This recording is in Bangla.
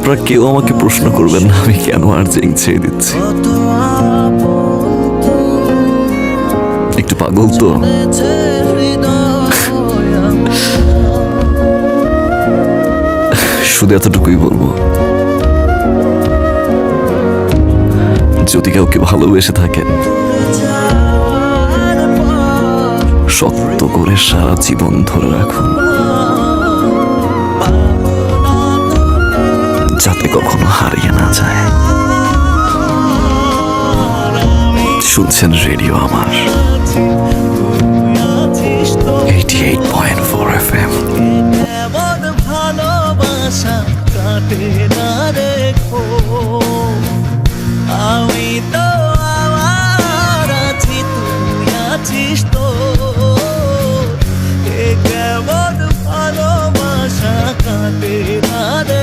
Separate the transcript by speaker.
Speaker 1: আপনারা কেউ আমাকে প্রশ্ন করবেন না আমি কেন আর্জিং ছেড়ে দিচ্ছি। একটু পাগল তো। শুধু এতটুকুই বলবো, যদি কাউকে ভালোবেসে থাকেন শক্ত করে সারা জীবন ধরে রাখুন, যাতে কখনো হারিয়ে না যায়। শুনছেন রেডিও আমার 88.4 FM।
Speaker 2: ভালোবাসা কাটে না রেখো, আমি তো আমার আছি, তুই আছিস তো। কেমন ভালোবাসা কাটে না রে।